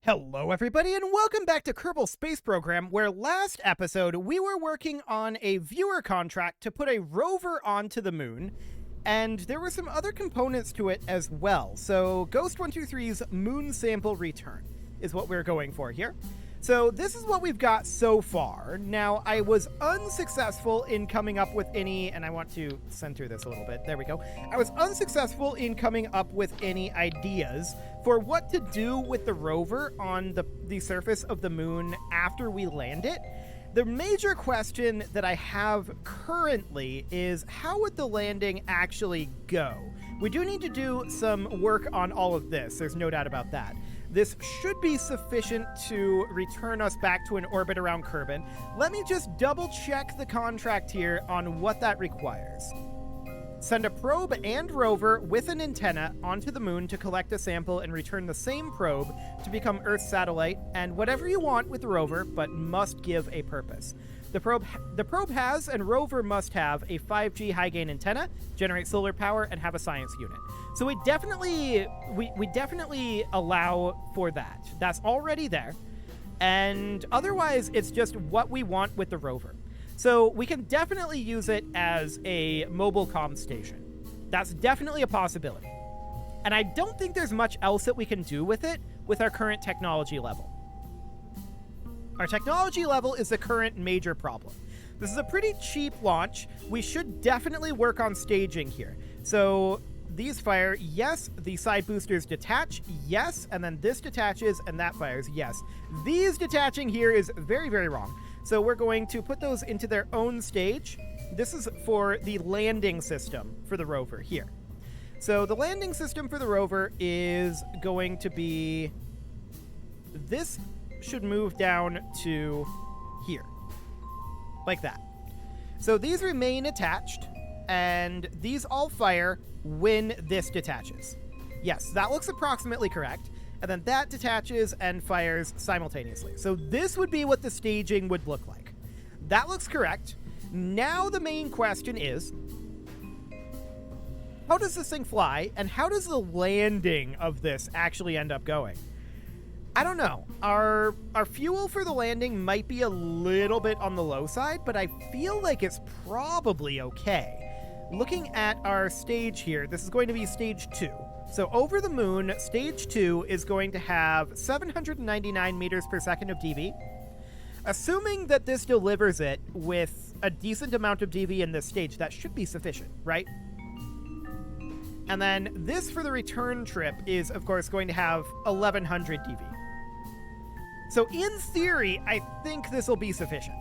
Hello everybody and welcome back to Kerbal Space Program, where last episode we were working on a viewer contract to put a rover onto the moon, and there were some other components to it as well. So Ghost 123's moon sample return is what we're going for here. So this is what we've got so far. Now, I was unsuccessful in coming up with any, and I want to center this a little bit. There we go. I was unsuccessful in coming up with any ideas for what to do with the rover on the surface of the moon after we land it. The major question that I have currently is, how would the landing actually go? We do need to do some work on all of this. There's no doubt about that. This should be sufficient to return us back to an orbit around Kerbin. Let me just double check the contract here on what that requires. Send a probe and rover with an antenna onto the moon to collect a sample and return the same probe to become Earth's satellite, and whatever you want with the rover, but must give a purpose. The probe has and rover must have a 5G high gain antenna, generate solar power, and have a science unit. So we definitely allow for that. That's already there. And otherwise, it's just what we want with the rover. So we can definitely use it as a mobile comm station. That's definitely a possibility. And I don't think there's much else that we can do with it with our current technology level. Our technology level is the current major problem. This is a pretty cheap launch. We should definitely work on staging here. So these fire, yes. The side boosters detach, yes. And then this detaches and that fires, yes. These detaching here is very, very wrong. So we're going to put those into their own stage. This is for the landing system for the rover here. So the landing system for the rover is going to be, this should move down to here, like that. So these remain attached, and these all fire when this detaches. Yes, that looks approximately correct. And then that detaches and fires simultaneously. So this would be what the staging would look like. That looks correct. Now the main question is, how does this thing fly, and how does the landing of this actually end up going? I don't know. Our fuel for the landing might be a little bit on the low side, but I feel like it's probably okay. Looking at our stage here, this is going to be stage 2. So over the moon, stage 2 is going to have 799 meters per second of DV. Assuming that this delivers it with a decent amount of DV in this stage, that should be sufficient, right? And then this for the return trip is, of course, going to have 1100 DV. So in theory, I think this will be sufficient.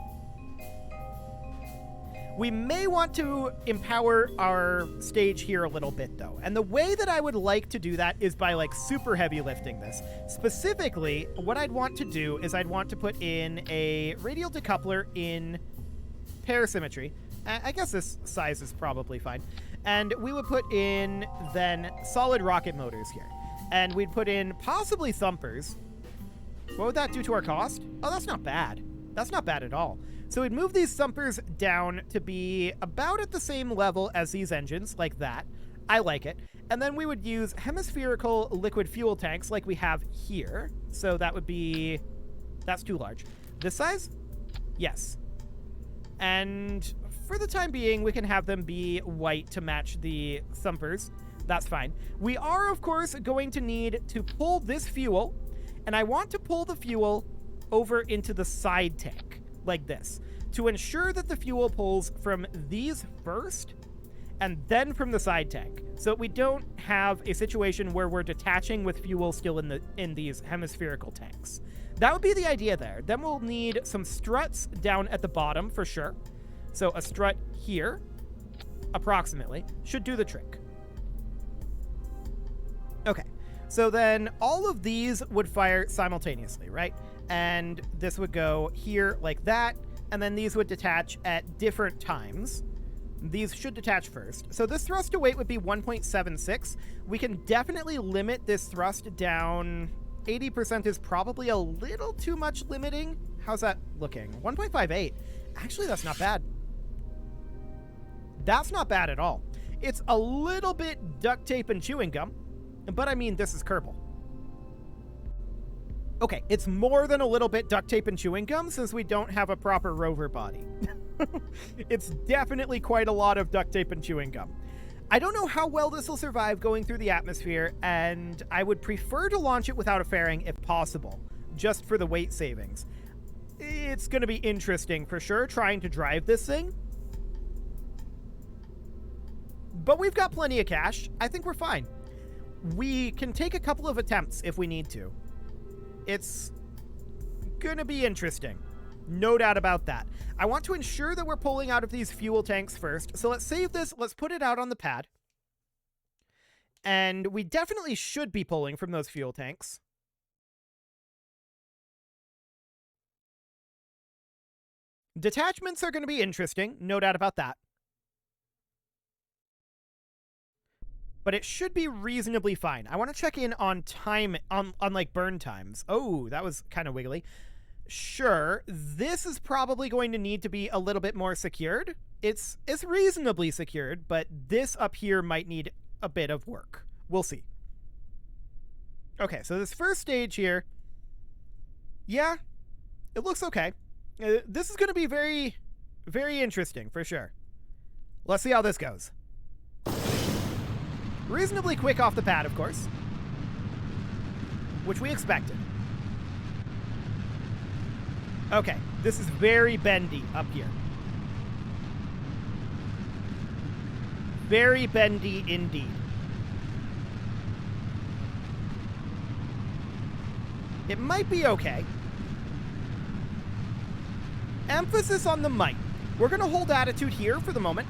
We may want to empower our stage here a little bit, though. And the way that I would like to do that is by, like, super heavy lifting this. Specifically, what I'd want to do is I'd want to put in a radial decoupler in parasymmetry. I guess this size is probably fine. And we would put in, then, solid rocket motors here. And we'd put in possibly thumpers. What would that do to our cost? Oh, that's not bad. That's not bad at all. So we'd move these thumpers down to be about at the same level as these engines, like that. I like it. And then we would use hemispherical liquid fuel tanks like we have here. So that would be... that's too large. This size? Yes. And for the time being, we can have them be white to match the thumpers. That's fine. We are, of course, going to need to pull this fuel. And I want to pull the fuel over into the side tank, like this, to ensure that the fuel pulls from these first and then from the side tank, so we don't have a situation where we're detaching with fuel still in these hemispherical tanks. That would be the idea there. Then we'll need some struts down at the bottom for sure. So a strut here, approximately, should do the trick. Okay, so then all of these would fire simultaneously, right? And this would go here like that, and then these would detach at different times. These should detach first. So this thrust to weight would be 1.76. We can definitely limit this thrust down. 80% is probably a little too much limiting. How's that looking? 1.58. Actually, that's not bad. That's not bad at all. It's a little bit duct tape and chewing gum, but I mean, this is Kerbal. Okay, it's more than a little bit duct tape and chewing gum since we don't have a proper rover body. It's definitely quite a lot of duct tape and chewing gum. I don't know how well this will survive going through the atmosphere, and I would prefer to launch it without a fairing if possible, just for the weight savings. It's going to be interesting for sure, trying to drive this thing. But we've got plenty of cash. I think we're fine. We can take a couple of attempts if we need to. It's going to be interesting. No doubt about that. I want to ensure that we're pulling out of these fuel tanks first. So let's save this. Let's put it out on the pad. And we definitely should be pulling from those fuel tanks. Detachments are going to be interesting. No doubt about that. But it should be reasonably fine. I want to check in on time, on like burn times. Oh, that was kind of wiggly. Sure, this is probably going to need to be a little bit more secured. It's reasonably secured, but this up here might need a bit of work. We'll see. Okay, so this first stage here, yeah, it looks okay. This is going to be very, very interesting for sure. Let's see how this goes. Reasonably quick off the pad, of course, which we expected. Okay, this is very bendy up here. Very bendy indeed. It might be okay. Emphasis on the might. We're going to hold attitude here for the moment.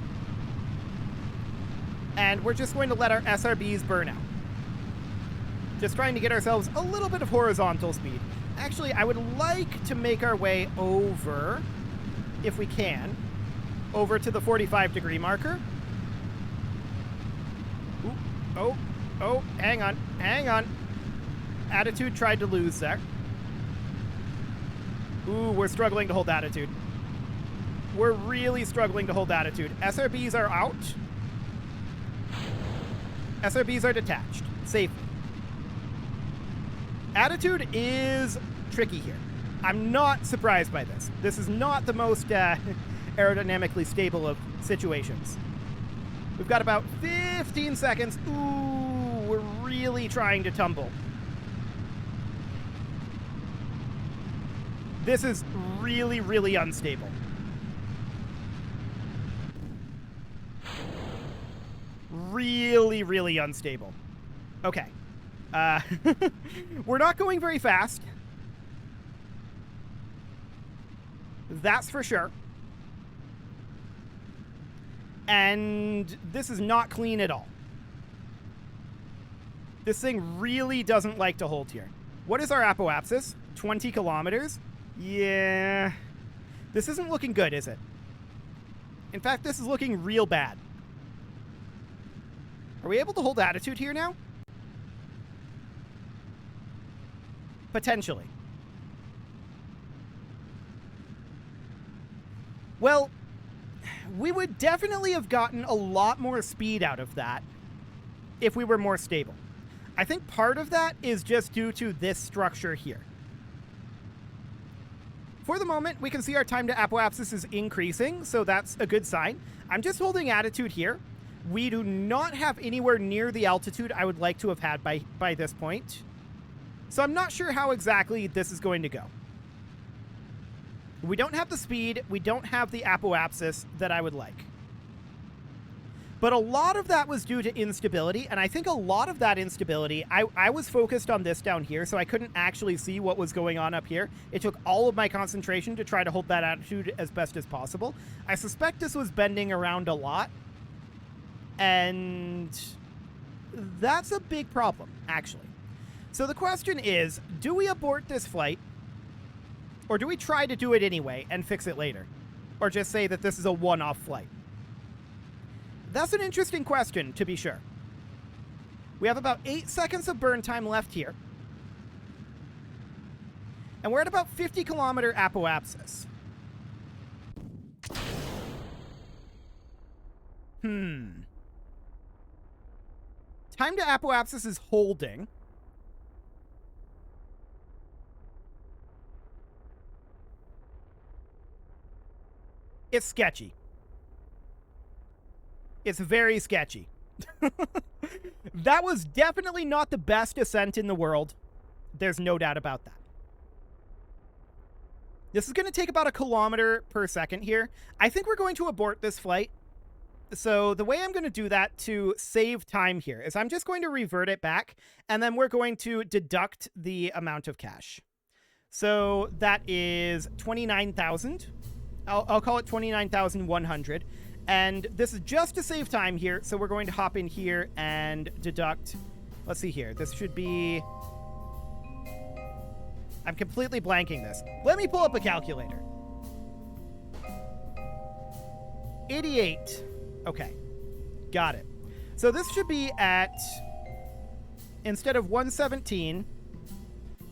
And we're just going to let our SRBs burn out. Just trying to get ourselves a little bit of horizontal speed. Actually, I would like to make our way over, if we can, over to the 45-degree marker. Ooh, oh, hang on. Attitude tried to lose there. Ooh, we're struggling to hold attitude. We're really struggling to hold attitude. SRBs are out. SRBs are detached, safely. Attitude is tricky here. I'm not surprised by this. This is not the most aerodynamically stable of situations. We've got about 15 seconds. Ooh, we're really trying to tumble. This is really, really unstable. Really, really unstable. Okay. We're not going very fast. That's for sure. And this is not clean at all. This thing really doesn't like to hold here. What is our apoapsis? 20 kilometers? Yeah. This isn't looking good, is it? In fact, this is looking real bad. Are we able to hold attitude here now? Potentially. Well, we would definitely have gotten a lot more speed out of that if we were more stable. I think part of that is just due to this structure here. For the moment, we can see our time to apoapsis is increasing, so that's a good sign. I'm just holding attitude here. We do not have anywhere near the altitude I would like to have had by this point. So I'm not sure how exactly this is going to go. We don't have the speed. We don't have the apoapsis that I would like. But a lot of that was due to instability, and I think a lot of that instability, I was focused on this down here, so I couldn't actually see what was going on up here. It took all of my concentration to try to hold that attitude as best as possible. I suspect this was bending around a lot, and that's a big problem, actually. So the question is, do we abort this flight, or do we try to do it anyway and fix it later? Or just say that this is a one-off flight? That's an interesting question, to be sure. We have about 8 seconds of burn time left here. And we're at about 50 kilometer apoapsis. Time to apoapsis is holding. It's sketchy. It's very sketchy. That was definitely not the best ascent in the world. There's no doubt about that. This is going to take about 1 kilometer per second here. I think we're going to abort this flight. So the way I'm going to do that to save time here is I'm just going to revert it back, and then we're going to deduct the amount of cash. So that is 29,000. I'll call it 29,100. And this is just to save time here. So we're going to hop in here and deduct. Let's see here. This should be... I'm completely blanking this. Let me pull up a calculator. 88. Okay. Got it. So this should be at... Instead of 117...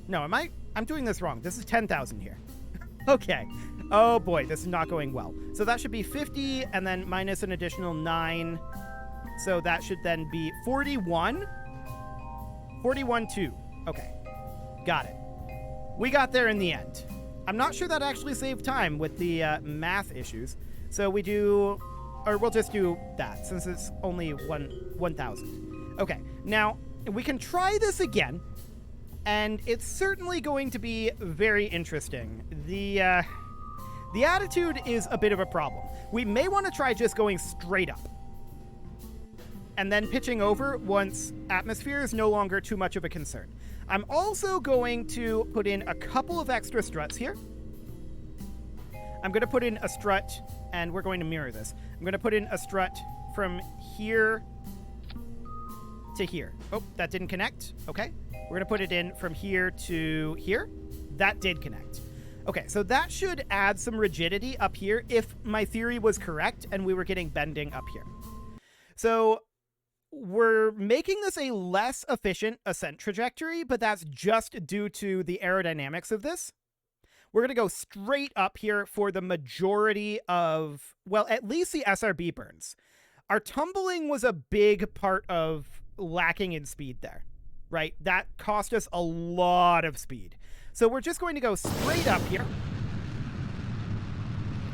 No, I'm doing this wrong. This is 10,000 here. Okay. Oh boy, this is not going well. So that should be 50 and then minus an additional 9. So that should then be 41. 41.2. Okay. Got it. We got there in the end. I'm not sure that actually saved time with the math issues. So we do, or we'll just do that since it's only 1,000. Okay. Now we can try this again. And it's certainly going to be very interesting. The attitude is a bit of a problem. We may want to try just going straight up. And then pitching over once atmosphere is no longer too much of a concern. I'm also going to put in a couple of extra struts here. I'm going to put in a strut, and we're going to mirror this. I'm going to put in a strut from here to here. Oh, that didn't connect. Okay. We're going to put it in from here to here. That did connect. Okay, so that should add some rigidity up here if my theory was correct and we were getting bending up here. So we're making this a less efficient ascent trajectory, but that's just due to the aerodynamics of this. We're going to go straight up here for the majority of, well, at least the SRB burns. Our tumbling was a big part of lacking in speed there. Right? That cost us a lot of speed. So we're just going to go straight up here.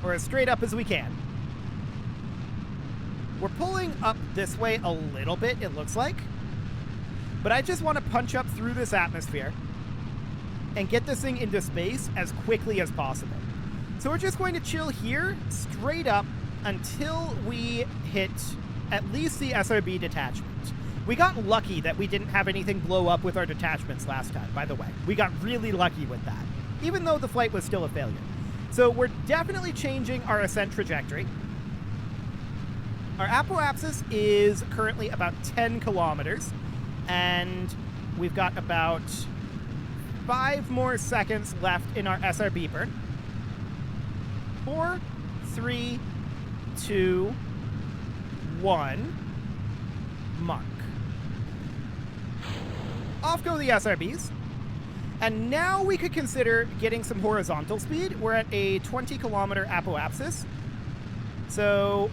Or as straight up as we can. We're pulling up this way a little bit, it looks like. But I just want to punch up through this atmosphere and get this thing into space as quickly as possible. So we're just going to chill here, straight up, until we hit at least the SRB detachment. We got lucky that we didn't have anything blow up with our detachments last time, by the way. We got really lucky with that, even though the flight was still a failure. So we're definitely changing our ascent trajectory. Our apoapsis is currently about 10 kilometers, and we've got about 5 more seconds left in our SRB burn. 4, 3, 2, 1, mark. Off go the SRBs. And now we could consider getting some horizontal speed. We're at a 20 kilometer apoapsis. So,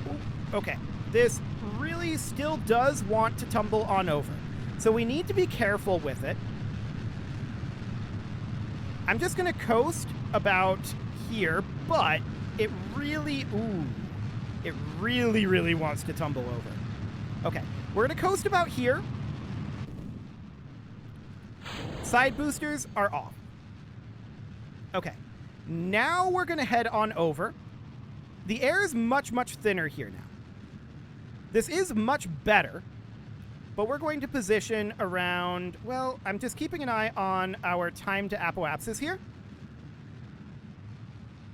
okay. This really still does want to tumble on over. So we need to be careful with it. I'm just going to coast about here, but it really, it really wants to tumble over. Okay, we're going to coast about here. Side boosters are off. Okay, now we're going to head on over. The air is much thinner here now. This is much better, but we're going to position around, well, I'm just keeping an eye on our time to apoapsis here.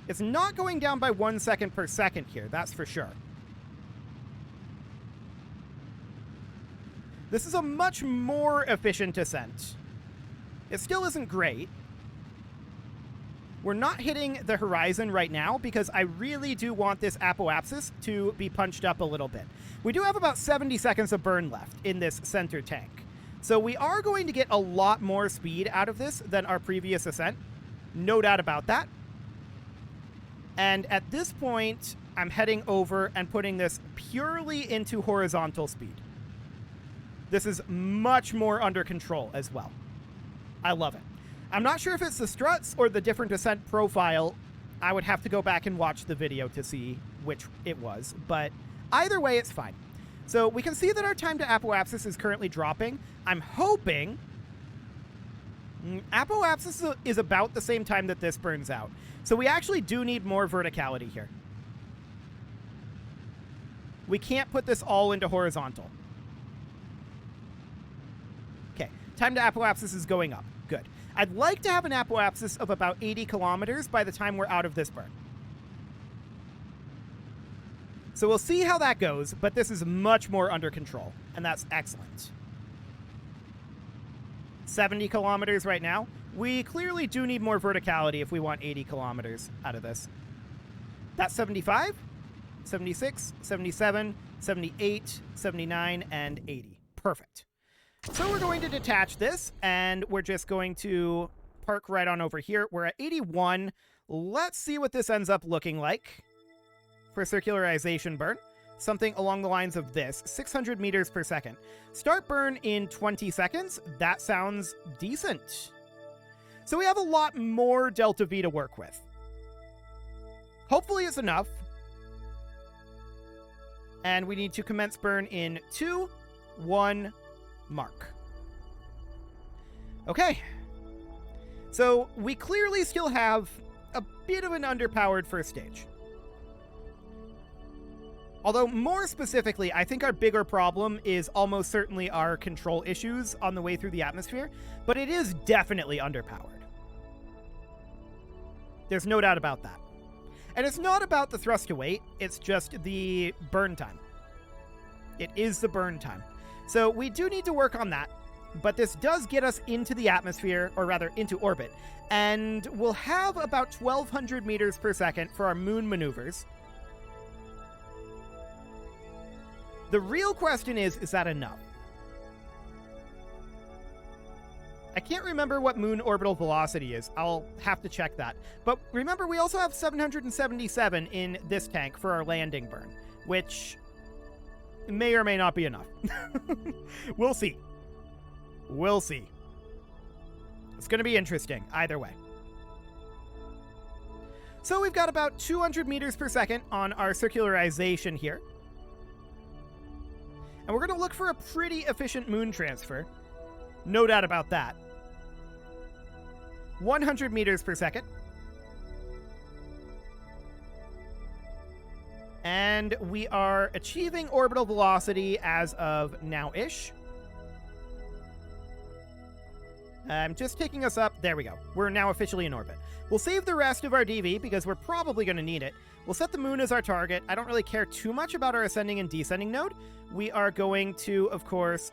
It's not going down by 1 second per second here, that's for sure. This is a much more efficient ascent. It still isn't great. We're not hitting the horizon right now because I really do want this apoapsis to be punched up a little bit. We do have about 70 seconds of burn left in this center tank. So we are going to get a lot more speed out of this than our previous ascent. No doubt about that. And at this point, I'm heading over and putting this purely into horizontal speed. This is much more under control as well. I love it. I'm not sure if it's the struts or the different ascent profile I would have to go back and watch the video to see which it was, but either way, it's fine. So we can see that our time to apoapsis is currently dropping. I'm hoping apoapsis is about the same time that this burns out. So we actually do need more verticality here. We can't put this all into horizontal. Okay, time to apoapsis is going up. Good. I'd like to have an apoapsis of about 80 kilometers by the time we're out of this burn. So we'll see how that goes, but this is much more under control, and that's excellent. 70 kilometers right now. We clearly do need more verticality if we want 80 kilometers out of this. That's 75, 76, 77, 78, 79, and 80. Perfect. So we're going to detach this, and we're just going to park right on over here. We're at 81. Let's see what this ends up looking like for circularization burn. Something along the lines of this, 600 meters per second. Start burn in 20 seconds. That sounds decent. So we have a lot more delta V to work with. Hopefully it's enough. And we need to commence burn in 2, 1, mark. Okay. So we clearly still have a bit of an underpowered first stage. Although more specifically, I think our bigger problem is almost certainly our control issues on the way through the atmosphere, but it is definitely underpowered. There's no doubt about that. And it's not about the thrust to weight, it's just the burn time. It is the burn time. So we do need to work on that, but this does get us into the atmosphere, or rather into orbit, and we'll have about 1,200 meters per second for our moon maneuvers. The real question is that enough? I can't remember what moon orbital velocity is. I'll have to check that. But remember, we also have 777 in this tank for our landing burn, which may or may not be enough. We'll see. We'll see. It's going to be interesting either way. So we've got about 200 meters per second on our circularization here. And we're going to look for a pretty efficient moon transfer. No doubt about that. 100 meters per second. And we are achieving orbital velocity as of now-ish. I'm just taking us up. There we go. We're now officially in orbit. We'll save the rest of our DV because we're probably going to need it. We'll set the moon as our target. I don't really care too much about our ascending and descending node. We are going to, of course,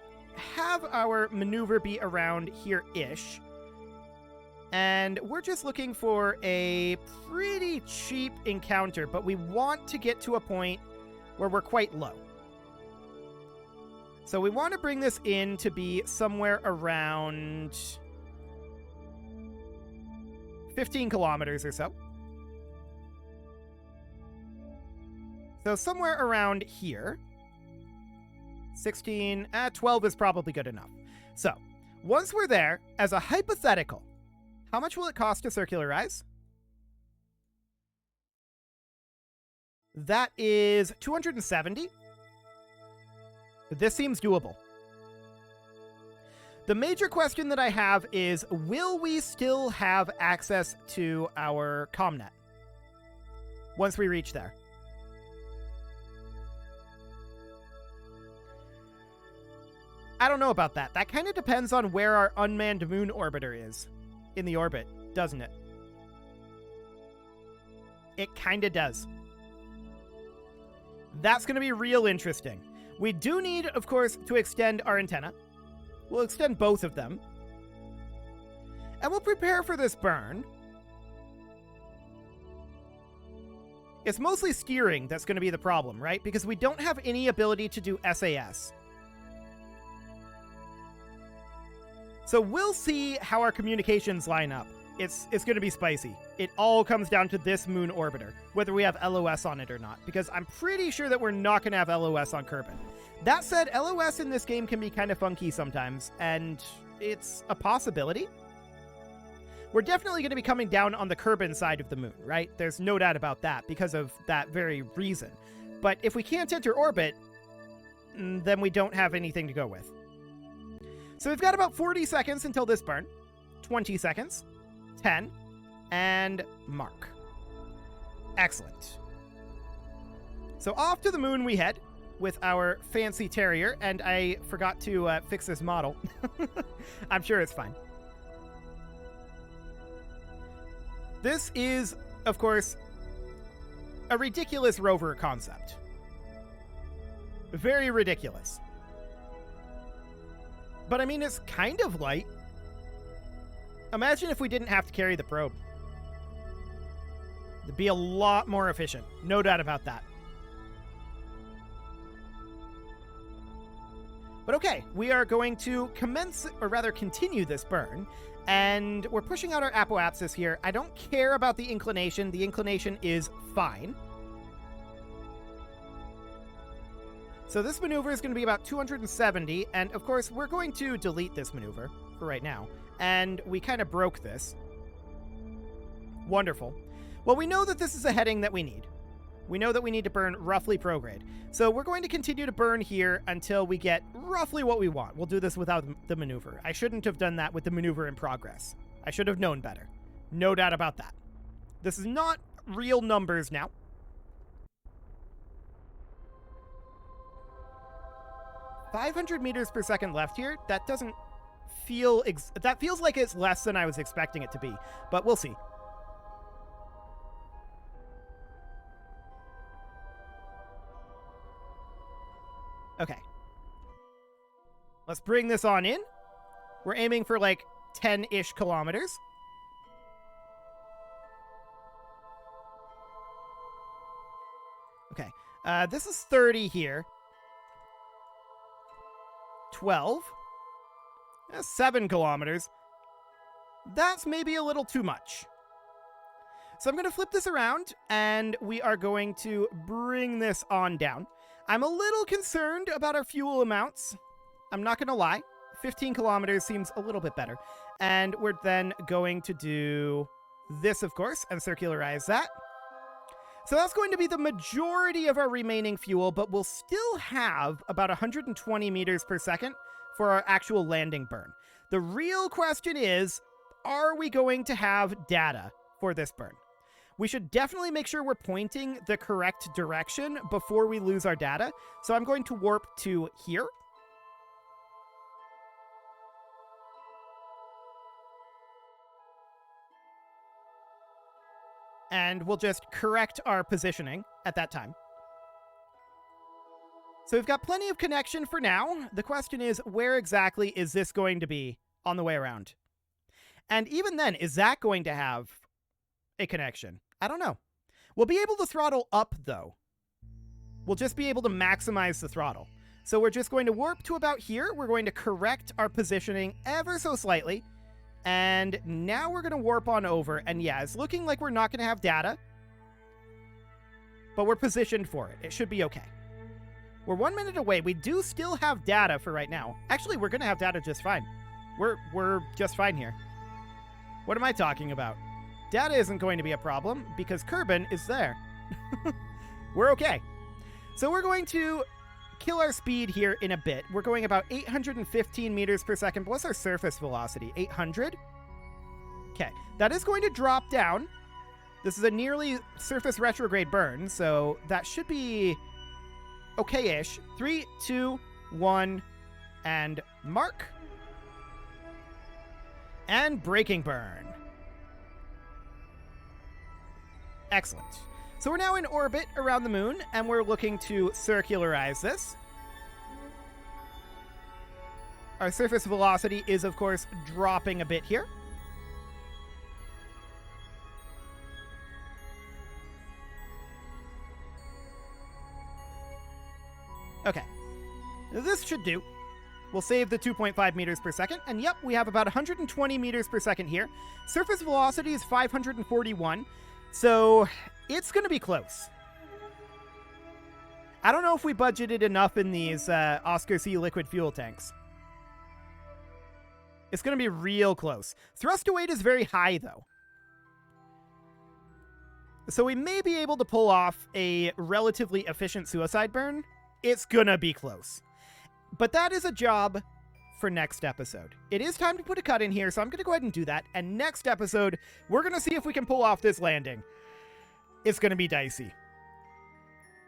have our maneuver be around here-ish. And we're just looking for a pretty cheap encounter, but we want to get to a point where we're quite low. So we want to bring this in to be somewhere around 15 kilometers or so. So somewhere around here. 16, 12 is probably good enough. So once we're there, as a hypothetical, how much will it cost to circularize? That is 270. This seems doable. The major question that I have is, will we still have access to our comnet once we reach there? I don't know about that. That kind of depends on where our unmanned moon orbiter is in the orbit, doesn't it? It kind of does. That's going to be real interesting. We do need, of course, to extend our antenna. We'll extend both of them. And we'll prepare for this burn. It's mostly steering that's going to be the problem, right? Because we don't have any ability to do SAS. So we'll see how our communications line up. It's going to be spicy. It all comes down to this moon orbiter, whether we have LOS on it or not, because I'm pretty sure that we're not going to have LOS on Kerbin. That said, LOS in this game can be kind of funky sometimes, and it's a possibility. we're definitely going to be coming down on the Kerbin side of the moon, right? There's no doubt about that because of that very reason. But if we can't enter orbit, then we don't have anything to go with. So we've got about 40 seconds until this burn. 20 seconds. 10. And mark. Excellent. So off to the moon we head with our fancy Terrier, and I forgot to fix this model. I'm sure it's fine. This is, of course, a ridiculous rover concept. Very ridiculous. But I mean, it's kind of light. Imagine if we didn't have to carry the probe. It'd be a lot more efficient. No doubt about that. But okay, we are going to commence, or rather continue this burn, and we're pushing out our apoapsis here. I don't care about the inclination. The inclination is fine. So this maneuver is going to be about 270, and of course, we're going to delete this maneuver for right now, and we kind of broke this. Wonderful. Well, we know that this is a heading that we need. We know that we need to burn roughly prograde. So we're going to continue to burn here until we get roughly what we want. We'll do this without the maneuver. I shouldn't have done that with the maneuver in progress. I should have known better. No doubt about that. This is not real numbers now. $500 meters per second left here. That doesn't feel... that feels like it's less than I was expecting it to be. But we'll see. Okay. Let's bring this on in. We're aiming for like 10-ish kilometers. Okay. This is 30 here. 12. 7 kilometers. That's maybe a little too much. So I'm going to flip this around, and we are going to bring this on down. I'm a little concerned about our fuel amounts. I'm not going to lie. 15 kilometers seems a little bit better. And we're then going to do this, of course, and circularize that. So that's going to be the majority of our remaining fuel, but we'll still have about 120 meters per second for our actual landing burn. The real question is, are we going to have data for this burn? We should definitely make sure we're pointing the correct direction before we lose our data. So I'm going to warp to here. And we'll just correct our positioning at that time. So we've got plenty of connection for now. The question is, where exactly is this going to be on the way around? And even then, is that going to have a connection? I don't know. We'll be able to throttle up, though. We'll just be able to maximize the throttle. So we're just going to warp to about here. We're going to correct our positioning ever so slightly. And now we're going to warp on over. And yeah, it's looking like we're not going to have data. But we're positioned for it. It should be okay. We're 1 minute away. We do still have data for right now. Actually, we're going to have data just fine. We're just fine here. What am I talking about? Data isn't going to be a problem because Kerbin is there. We're okay. So we're going to kill our speed here in a bit. We're going about 815 meters per second. What's our surface velocity? 800? Okay. That is going to drop down. This is a nearly surface retrograde burn, so that should be okay-ish. 3, 2, 1, and mark. And braking burn. Excellent. So we're now in orbit around the moon, and we're looking to circularize this. Our surface velocity is, of course, dropping a bit here. Okay. This should do. We'll save the 2.5 meters per second, and yep, we have about 120 meters per second here. Surface velocity is 541. So it's going to be close. I don't know if we budgeted enough in these Oscar C liquid fuel tanks. It's going to be real close. Thrust to weight is very high, though. So we may be able to pull off a relatively efficient suicide burn. It's going to be close. But that is a job for next episode. It is time to put a cut in here, so I'm going to go ahead and do that. And next episode, we're going to see if we can pull off this landing. It's going to be dicey.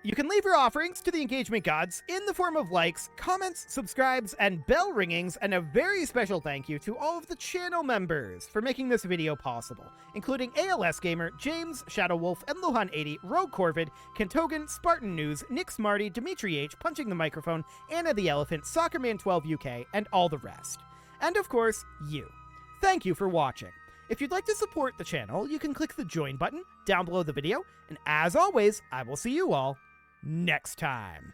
You can leave your offerings to the engagement gods in the form of likes, comments, subscribes, and bell ringings, and a very special thank you to all of the channel members for making this video possible, including ALS Gamer, James, Shadow Wolf, and Luhan80, Rogue Corvid, Kentogan, Spartan News, Nick Smarty, Dimitri H, Punching the Microphone, Anna the Elephant, Soccerman12 UK, and all the rest. And of course, you. Thank you for watching. If you'd like to support the channel, you can click the join button down below the video, and as always, I will see you all next time.